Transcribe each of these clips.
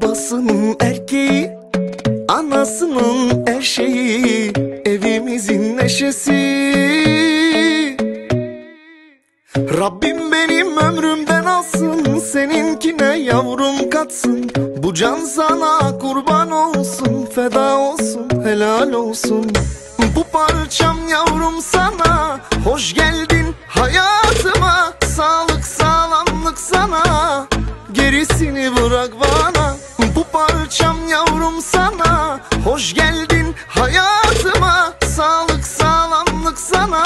babasının erkeği, anasının her şeyi, evimizin neşesi. Rabbim benim ömrümden alsın, seninkine yavrum katsın. Bu can sana kurban olsun, feda olsun, helal olsun. Bu parçam yavrum sana, hoş geldin hayatıma. Sağlık sağlamlık sana, gerisini bırak bana. Bu parçam yavrum sana, hoş geldin hayatıma. Sağlık sağlamlık sana,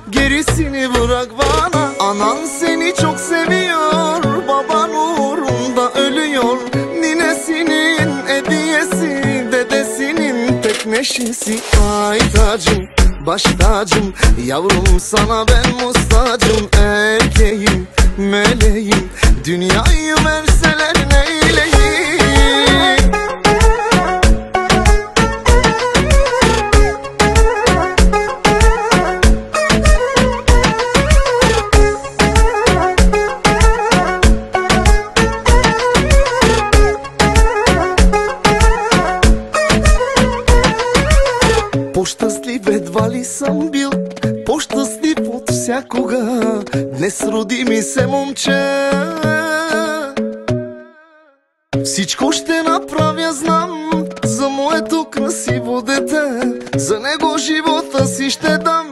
gerisini bırak bana. Anan seni çok seviyor, baban uğrunda ölüyor. Ninesinin hediyesi, dedesinin tek neşesi. Ay tacım, baş tacım, yavrum sana ben muhtacım. Erkeğim, meleğim, dünyayı verseler neyleyim? По-щастлив едва ли съм бил, по-щастлив от всякога. Днес роди ми се момче. Всичко ще направя, знам, за моето красиво дете. За него живота си ще дам,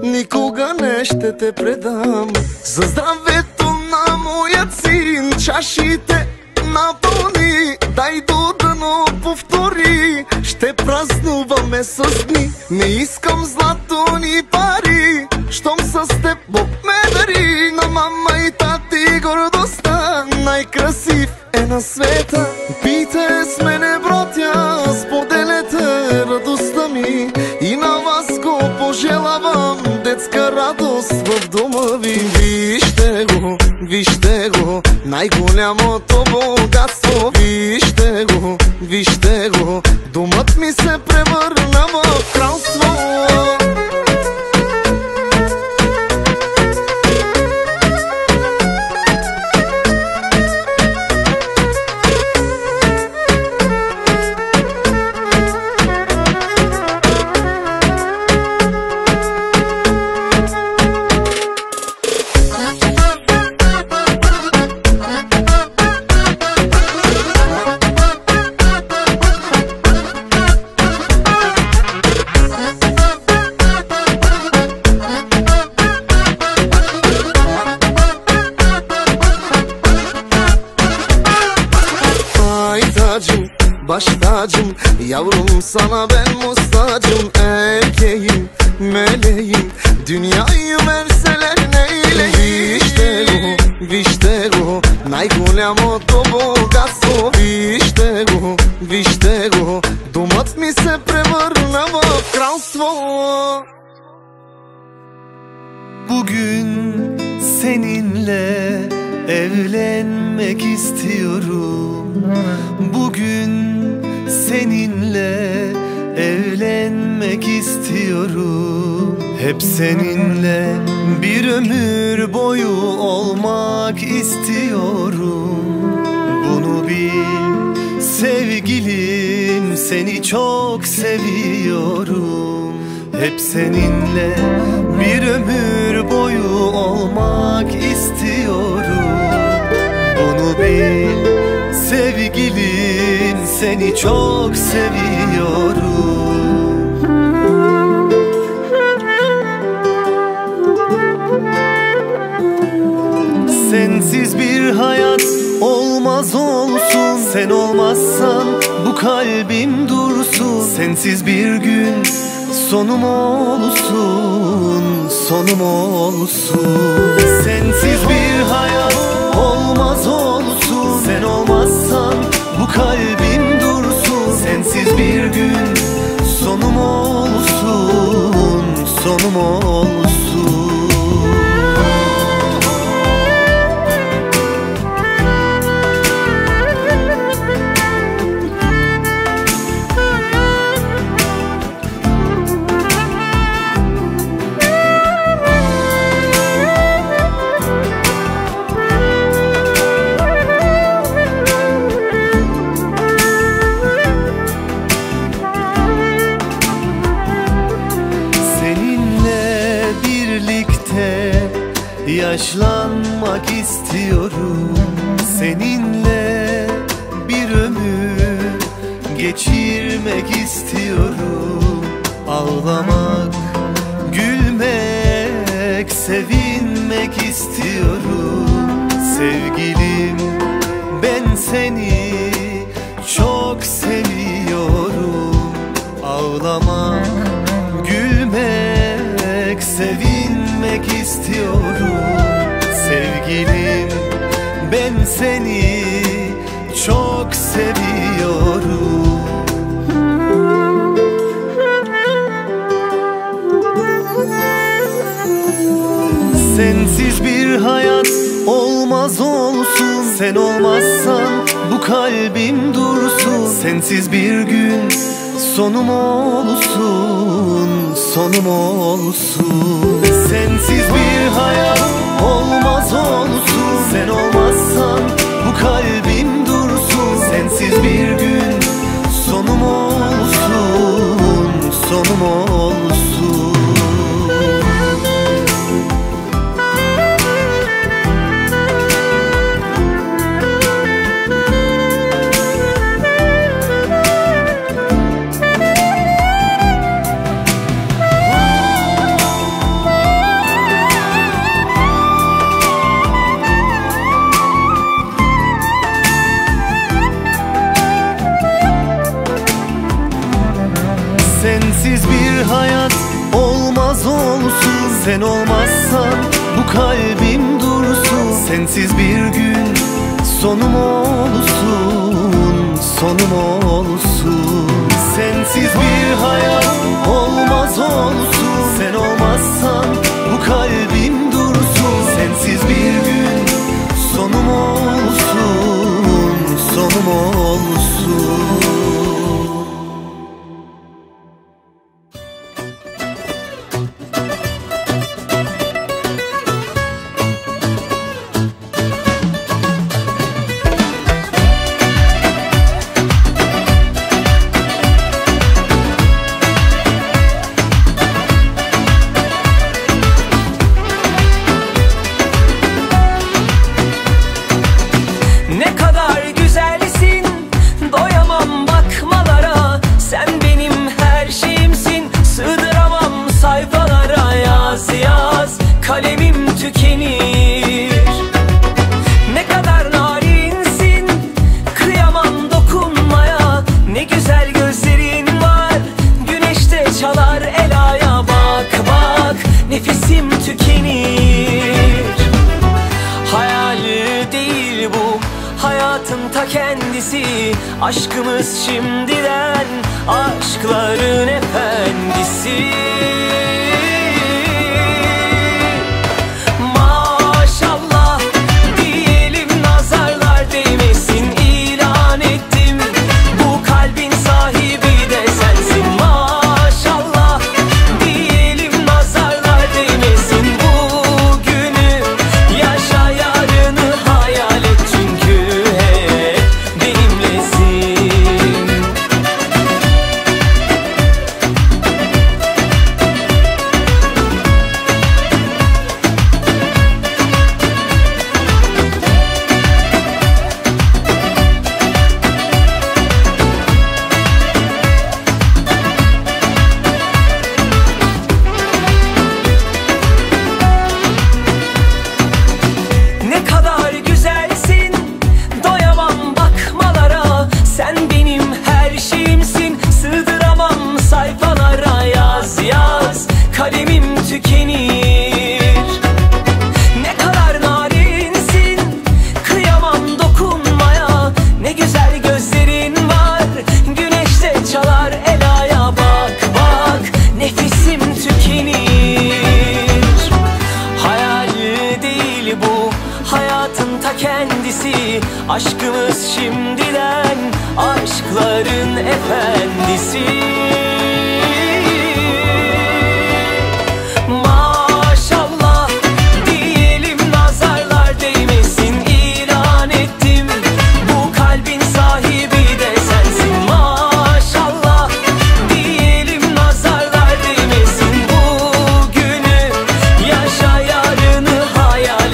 никога не ще те предам. За здравето на моя син чашите напълни, дай до дъно повтори. Ще празнуваме с дни, не искам злато ни пари. Щом с теб Бог ме дари, на мама и тати гордостта. Най-красив е на света, пийте с мене братя, споделете радостта ми. И на вас го пожелавам, детска радост в дома ви. Вижте го, най-голямото богатство. Вижте го, домът ми се превърна в кралство. Baş tacım, yavrum sana ben muhtacım. Erkeğim, meleğim, dünyayı verseler neyleyim? Вижте го, най-голямото богатство. Вижте го, домът ми се превърна в кралство. Bugün seninle evlenmek istiyorum. Bugün seninle evlenmek istiyorum. Hep seninle bir ömür boyu olmak istiyorum. Bunu bil sevgilim, seni çok seviyorum. Hep seninle bir ömür boyu olmak istiyorum. Bunu bil sevgilim, seni çok seviyorum. Sensiz bir hayat olmaz olsun. Sen olmazsan bu kalbim dursun. Sensiz bir gün sonum olsun, sonum olsun. Sensiz bir hayat olmaz olsun. Sen olmazsan bu kalbim dursun. Sensiz bir gün sonum olsun, sonum olsun. yaşlanmak istiyorum. Seninle bir ömür geçirmek istiyorum. Ağlamak, gülmek, sevinmek istiyorum. Sevgilim, ben seni çok seviyorum. Ağlamak, gülmek, sevinmek istiyorum. Sevgilim, ben seni çok seviyorum. Sensiz bir hayat olmaz olsun. Sen olmazsan bu kalbim dursun. Sensiz bir gün sonum olsun, sonum olsun. Sensiz bir hayat olmaz olsun. Sen olmazsan bu kalbim dursun. Sensiz bir gün sonum olsun, sonum olsun. Sensiz bir hayat olmaz olsun. Sen olmazsan bu kalbim dursun. Sensiz bir gün sonum olsun, sonum olsun. Sensiz bir hayat olmaz olsun. Sen olmazsan bu kalbim dursun. Sensiz bir gün sonum olsun, sonum olsun. Aşkımız şimdiden aşkların efendisi. Maşallah diyelim, nazarlar değmesin. İlan ettim, bu kalbin sahibi de sensin. Maşallah diyelim, nazarlar değmesin. Bugünü yaşa, yarını hayal et, çünkü hep benimlesin. Ne kadar güzelsin, doyamam bakmalara. Sen benim her şeyimsin, sığdıramam sayfalara. Yaz yaz, kalemim tükenir. Ne kadar narinsin, kıyamam dokunmaya. Ne güzel gözlerin var, güneşte çalar elaya. Bak bak, nefesim tükenir. Hayal değil bu, hayatın ta kendisi. Aşkımız şimdiden aşkların efendisi. Maşallah diyelim, nazarlar değmesin. İlan ettim, bu kalbin sahibi de sensin. Maşallah diyelim, nazarlar değmesin. Bugünü yaşa, yarını hayal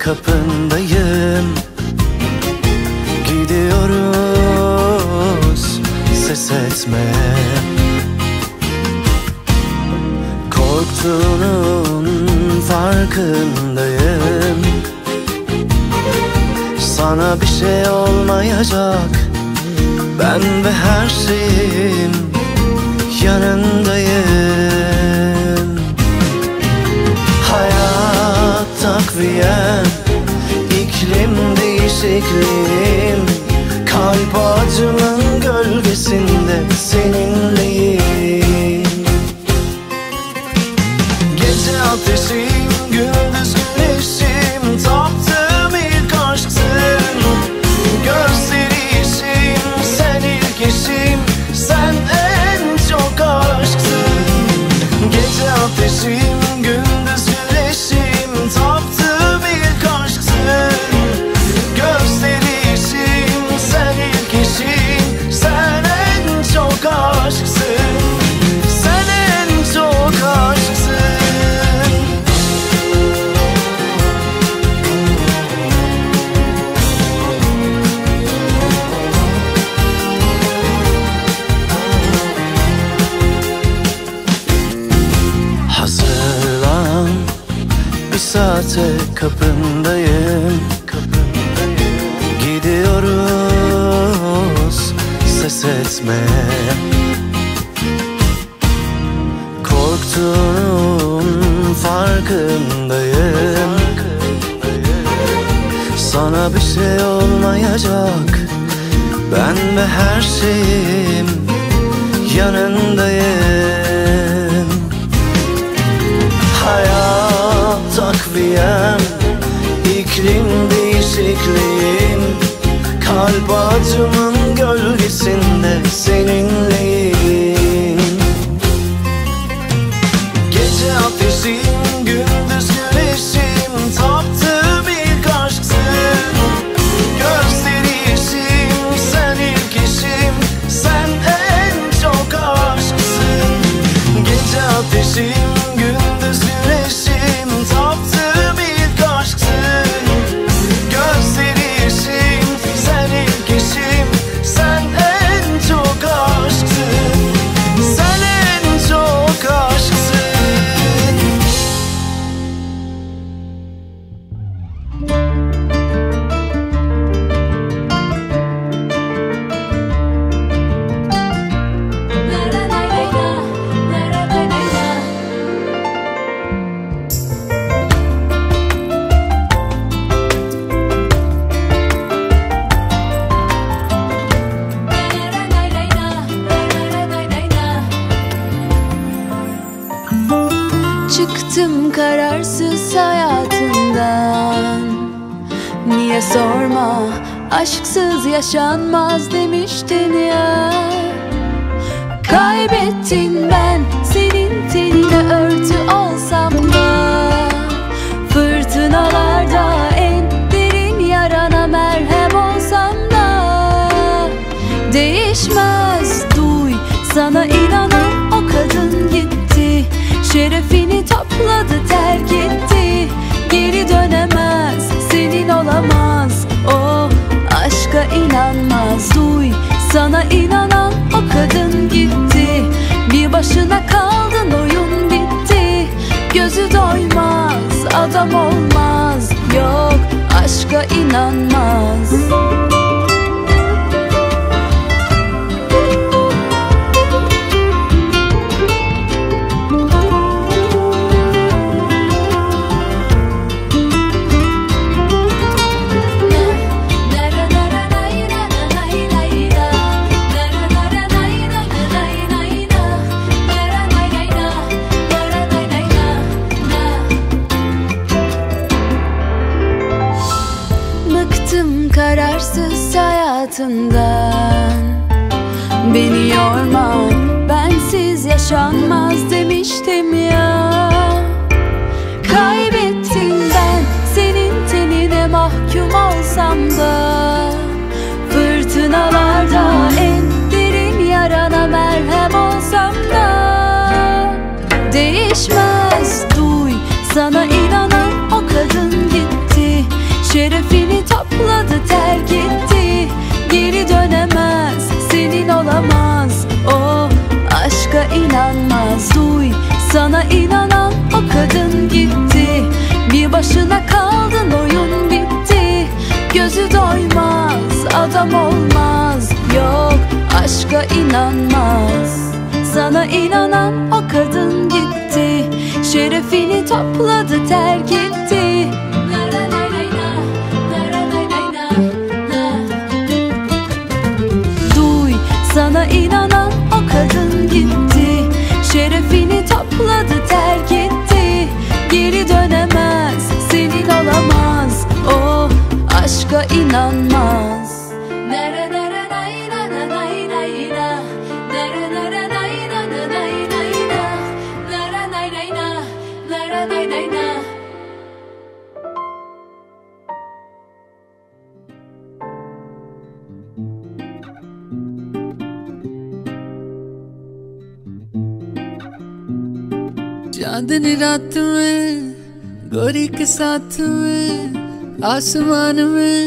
kapındayım. Gidiyoruz, ses etme. Korktuğunun farkındayım. Sana bir şey olmayacak, ben ve her şeyim yanındayım. Hayat takviyem, iklim değişikliğim. Kalp ağacımın gölgesinde seninleyim. Gece ateşim, gündüz güneşim. Taptığım ilk aşksın. Gösterişim, sen ilk eşim. Sen en çok aşksın. Gece ateşim, gündüz güneşim. Taptığım ilk aşksın. Gösterişim, sen ilk eşim. Sen en çok aşksın. Sen en çok aşksın. Hazırlan, bir saate kapındayım. Gidiyoruz, ses etme. Korktuğun farkındayım. Sana bir şey olmayacak, ben ve her şeyim yanındayım. Hayat takviyem, iklim değişikliğim. Kalp ağacımın gölgesinde seninleyim. Gece ateşim, gündüz güneşim. Taptığım ilk aşksın. Gösterişim, sen ilk eşim. Sen en çok aşksın. Gece ateşim, gündüz güneşim. Taptığım ilk aşksın. Gösterişim, sen ilk eşim. Sen en çok aşksın. Sen en çok aşksın. Çıktım kararsız hayatından. Niye sorma, aşksız yaşanmaz demiştin ya. Kaybettin, ben senin tenine örtü olsam da. Fırtınalarda en derin yarana merhem olsam da. Değişmez, duy, sana inanan o kadın gitti. Şerefini topladı, terk etti. Geri dönemez, senin olamaz. O aşka inanmaz. Duy, sana inanan o kadın gitti. Bir başına kaldın, oyun bitti. Gözü doymaz, adam olmaz. Yok, aşka inanmaz. Kararsız hayatından. Beni yorma, bensiz yaşanmaz demiştim ya. Kaybettin, ben senin tenine mahkum olsam da. Fırtınalarda en derin yarana merhem olsam da. Değişmez, duy, sana inanan o kadın gitti. inanan o kadın gitti. Şerefini topladı, terk etti. Duy, sana inanan o kadın gitti. Şerefini topladı, terk etti. Geri dönemez, senin olamaz. O aşka inanmaz. चांदनी रात में गोरी के साथ में आसमान में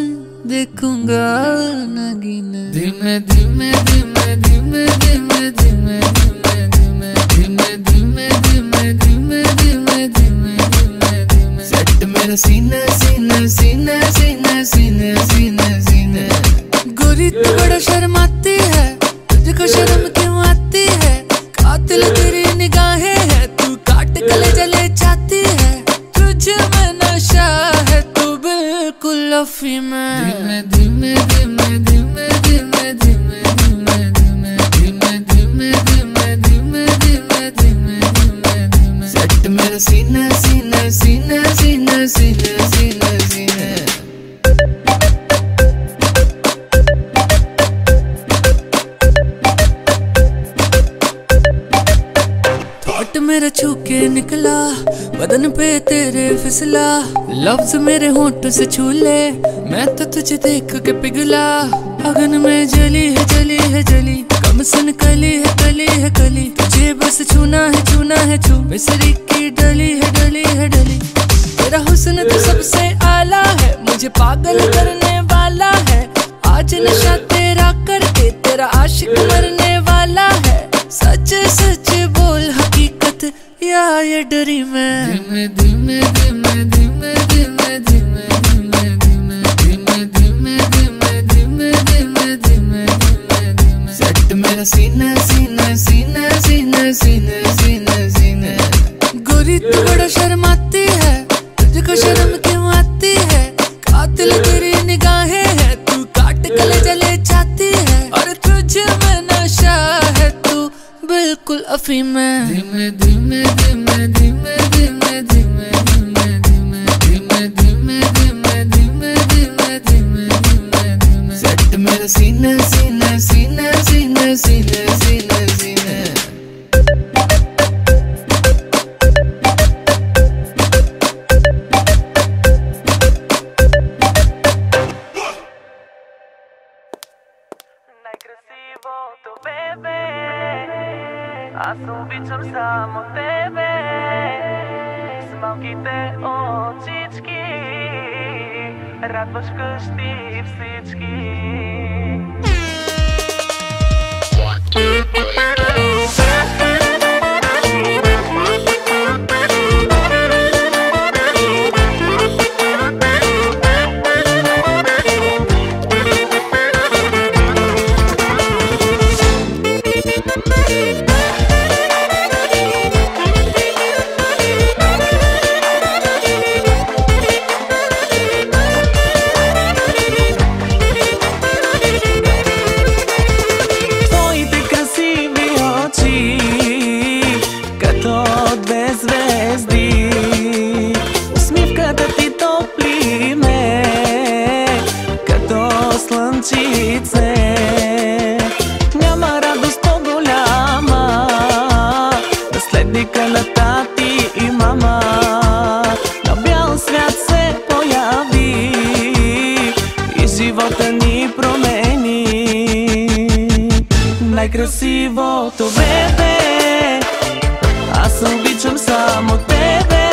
देखूंगा नगीना। धीमे धीमे धीमे धीमे धीमे धीमे धीमे धीमे धीमे धीमे धीमे धीमे धीमे धीमे धीमे सेट मेरा सीना सीना सीना सीना सीना सीना सीना। गोरी तू बड़ा शर्माती है, तुझको शर्म क्यों आती है? कातिल तेरी निगाहें है, तू काट गले जले जाती है। तुझे में नशा है, तू बिल्कुल अफीम है। धीमे धीमे धीमे धीमे धीमे धीमे धीमे धीमे धीमे धीमे धीमे धीमे धीमे धीमे धीमे सेट मेरा सीना सीना सीना सीना सीना सीना सीना। मेरा छू के निकला, बदन पे तेरे फिसला। लफ्ज मेरे होंठ से छू ले, मैं तो तुझे देख के पिघला। अगन में जली है जली है जली, कम सुन कली है कली है कली। तुझे बस छूना है छू, मिसरी की डली है डली है डली। तेरा हुस्न तो सबसे आला है, मुझे पागल करने वाला है। आज नशा तेरा करके तेरा आशिक मरने वाला है। सच सच बोल हकीकत या ये डरी मैं। धीमे धीमे धीमे धीमे धीमे धीमे धीमे धीमे धीमे धीमे धीमे धीमे धीमे धीमे धीमे धीमे सेट मेरा सीना सीना सीना सीना सीना सीना सीना। गोरी तू बड़ा शर्माती है, तुझको शर्म क्यों आती है? कातिल तेरी निगाहें है, तू काट गले जले जाती है। और तुझे में नशा है, तू बिल्कुल अफीम है। धीमे धीमे धीमे धीमे धीमे धीमे धीमे धीमे धीमे धीमे धीमे धीमे धीमे धीमे धीमे धीमे सेट मेरा सीना सीना सीना सीना सीना सीना सीना। A subićem samo tebe, смалките очички, радваш къщи всички. Няма радост по-голяма да следи къната ти и мама. На бял свят се появи и живота ни промени. Най-красивото бебе, аз обичам само тебе.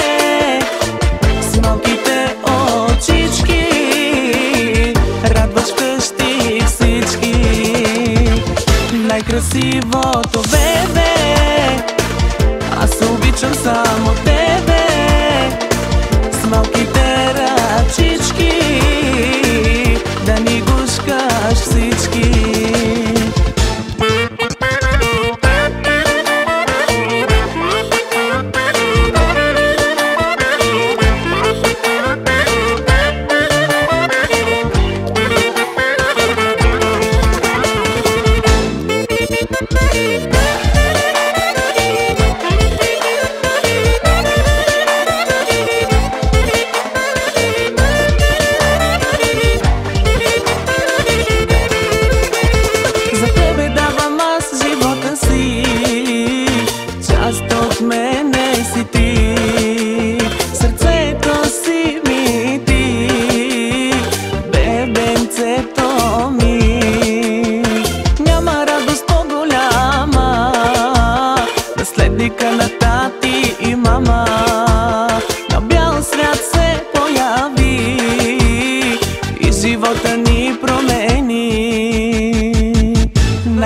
С малките очички радваш къщи всички. Най-красивото бебе, аз обичам само тебе. С малките ръчички да ни гушкаш всички.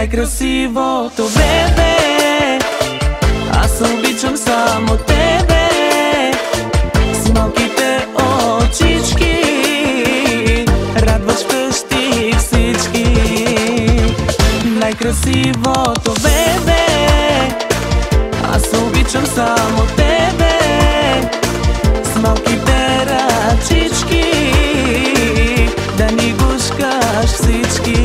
Najkrasivото bebe, аз обичам само тебе, с малките очички радваш вкъщи всички. Най-красивото бебе, аз обичам само тебе, с малките ръчички да ни гушкаш всички.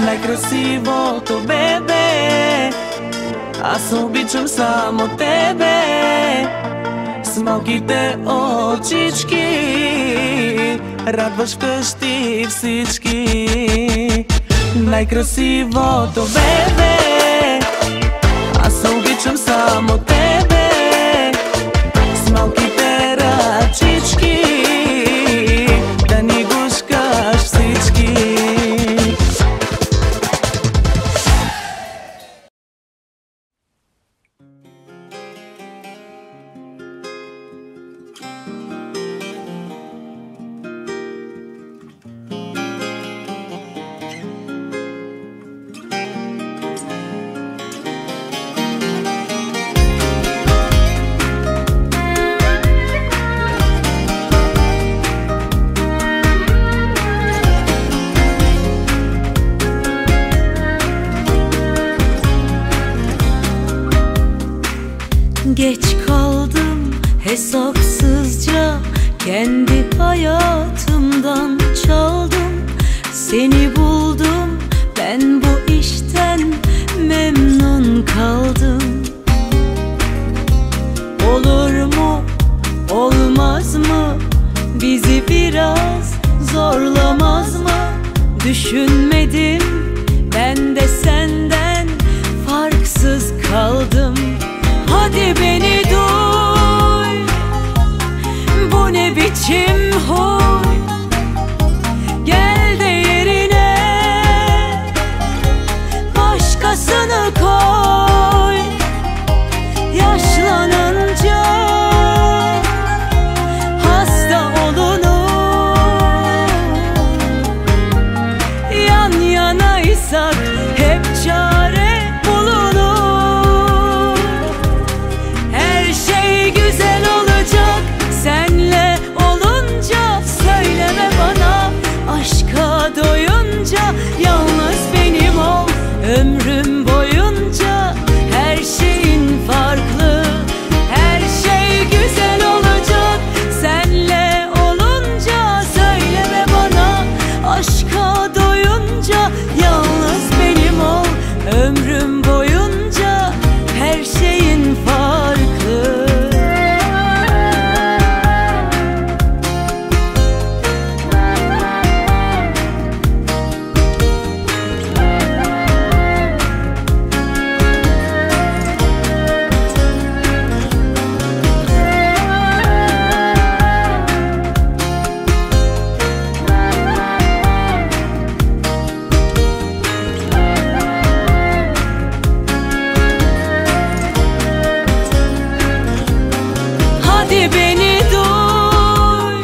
Най-красивото бебе, аз обичам само тебе, с малките очички радваш вкъщи всички. Най-красивото бебе, аз обичам само тебе, с малките ръчички да ни гушкаш всички. Geç kaldım hesapsızca, kendi hayatımdan çaldım. Seni buldum, ben bu işten memnun kaldım. Olur mu, olmaz mı, bizi biraz zorlamaz mı? Düşünmedim, ben de senden farksız kaldım. Hadi beni duy, bu ne biçim huy? Gel de yerine başkasını koy. Yaşlanınca hasta olunur, yan yanaysak hep çare bulunur. Her şey güzel olacak senle olunca, söyleme bana aşka doyunca. Yalnız benim ol ömrüm boyunca, her şeyin farklı. Her şey güzel olacak senle olunca, söyleme bana aşka doyunca. Yalnız benim ol ömrüm boyunca, her şeyin farklı. Hadi beni duy,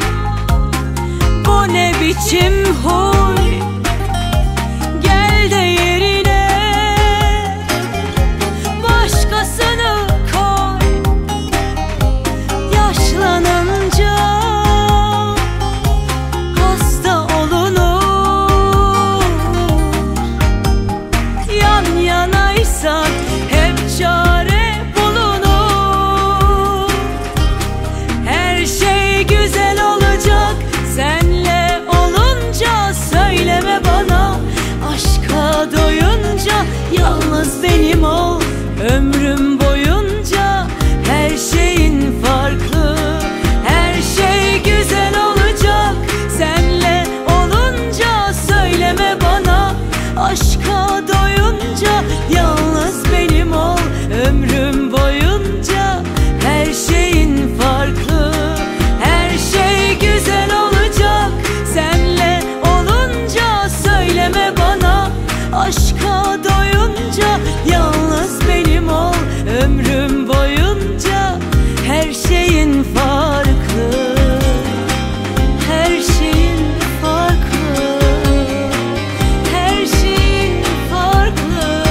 bu ne biçim huy? Gel de yerine başkasını koy. Yaşlanınca hasta olunur, Aşka doyunca yalnız benim ol. Ömrüm boyunca her şeyin farklı. Her şey güzel olacak senle olunca. Söyleme bana aşka doyunca yalnız benim ol. Ömrüm boyunca her şeyin farklı. Her şey güzel olacak senle olunca. Söyleme bana aşka doyunca yalnız benim ol. Ömrüm boyunca her şeyin farklı. Her şeyin farklı. Her şeyin farklı.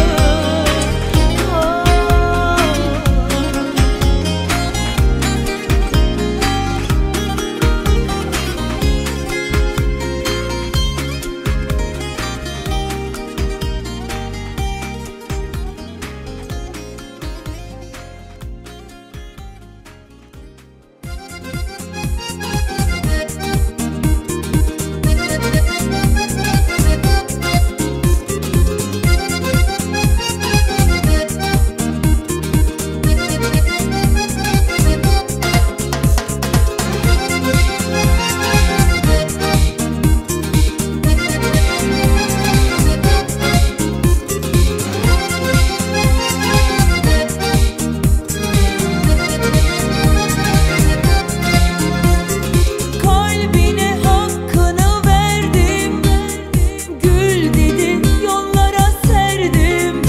Kalbine hakkını verdim. Gül dedi yollara serdim.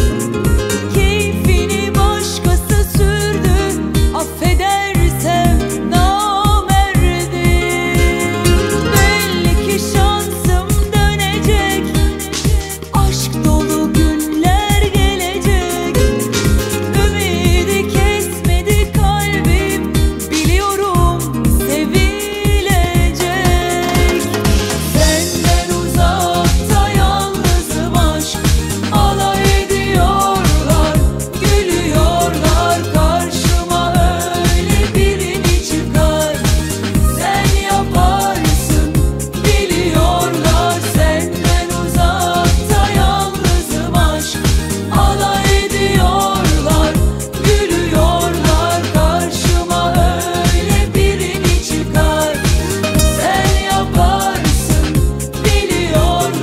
Keyfini başkası sürdü. Affedersem namerdim. Belli ki şansım dönecek. Aşk dolu günler gelecek. Ümidi kesmedi kalbim. Biliyorum sevilecek. Senden uzakta yalnızım aşk. Alay ediyorlar, gülüyorlar karşıma. Öyle birini çıkar sen yaparsın. Biliyorlar senden uzakta yalnızım aşk. Alay ediyorlar, gülüyorlar karşıma. Öyle birini çıkar sen yaparsın. Biliyorlar.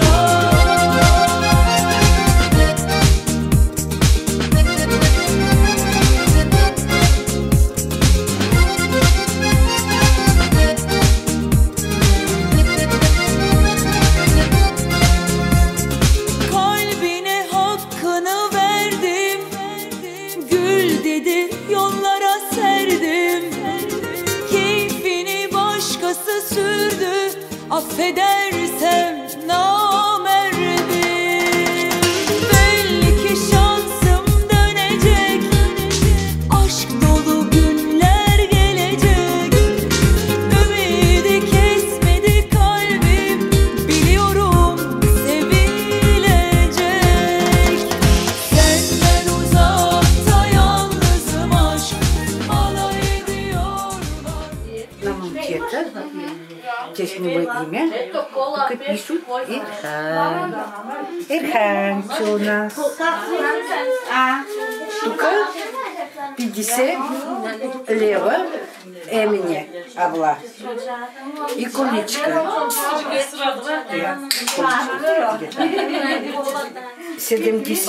Kalbine hakkını verdim. Gül dedi yollara serdim. Keyfini başkası sürdü. Affedersem namerdim. Belli ki şansım dönecek. Aşk dolu günler gelecek. Ümidi kesmedi kalbim. Biliyorum sevilecek. Senden uzakta yalnızım aşk. Alay ediyorlar. На момчета, честного имя, тук пишут Ирхан. Ирханчо у нас. Тук 50 лева Эмине Авла. И куличка. 70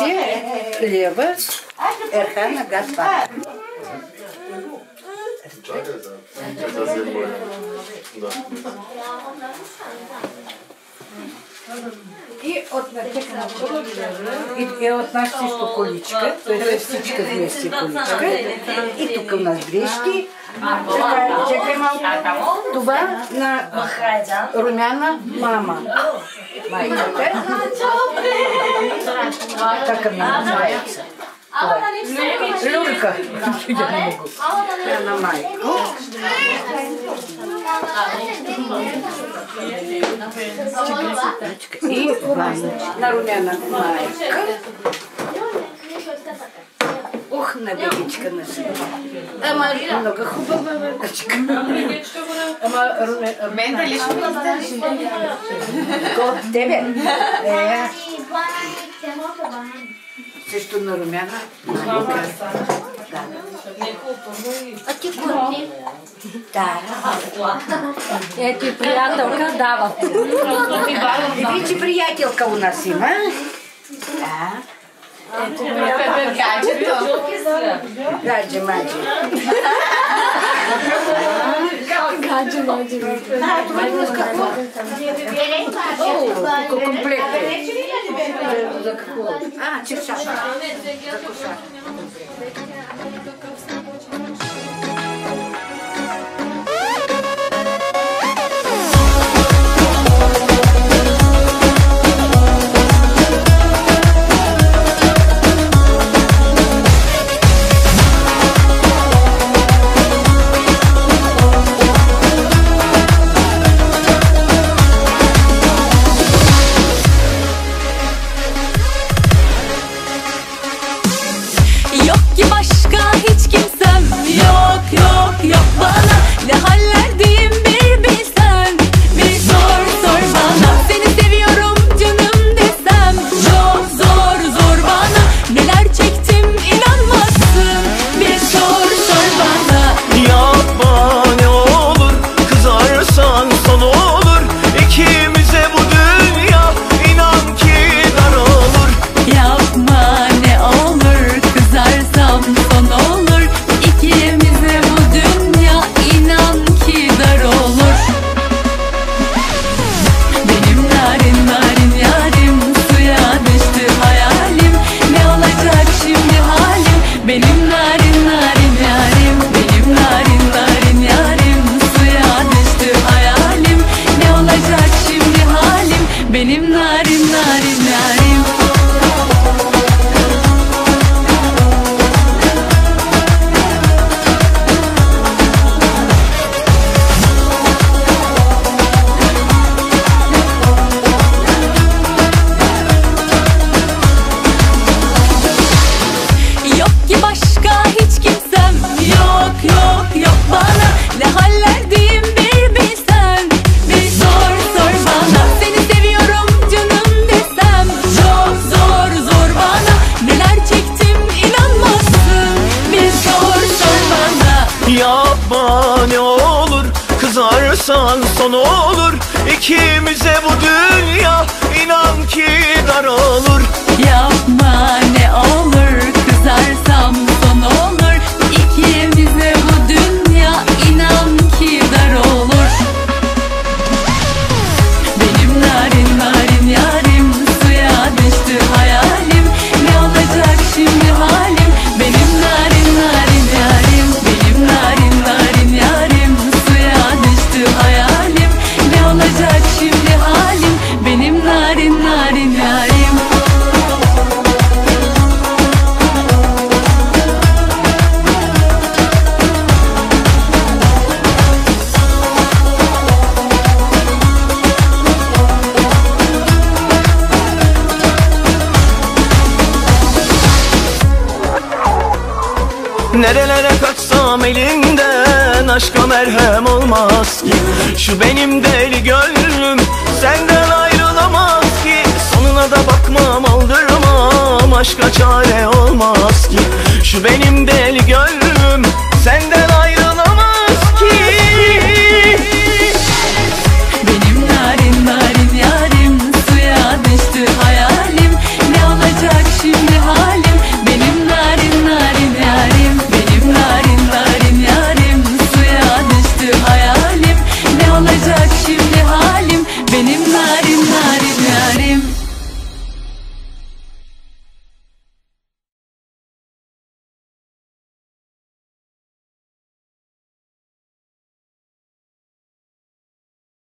лева Эрхана Гаспа. И от нас чисто количка, то есть всичка вместе количка. И тук у нас грешки. Чакай малко. Това на Румяна мама. Майката. Как она называется? Люлька. Я не могу. На майку. И Ваня. На Румяна майка. Ох, на бебичка на себе. Ама много хубава бебичка. Ама Мен дали ще ми издържи? тебе? Също на Румяна. А ти купи? Да. Ето и приятелка дава. Вече приятелка у нас има. Да. Гаджето. Гадже, маджи. Гадже, гадже. Това е какво? О, комплект е. За какво? Чеша. За коса. Kızarsan son olur ikimize bu dünya, inan ki dar olur. Yapma ne olur, kızarsam son olur. İkimize bu dünya inan ki dar olur. Benim narin narin yarim, suya düştü hayalim. Ne olacak şimdi halim? Benim narin narin yarim, benim narin narin yarim, suya düştü hayalim. Ne olacak şimdi halim? Benim narin narin yarim. Nerelere kaçsam elinden aşka merhem olmaz ki. Şu benim deli gönlüm senden ayrılamaz ki. Sonuna da bakmam, aldırmam, aşka çare olmaz ki. Şu benim deli gönlüm senden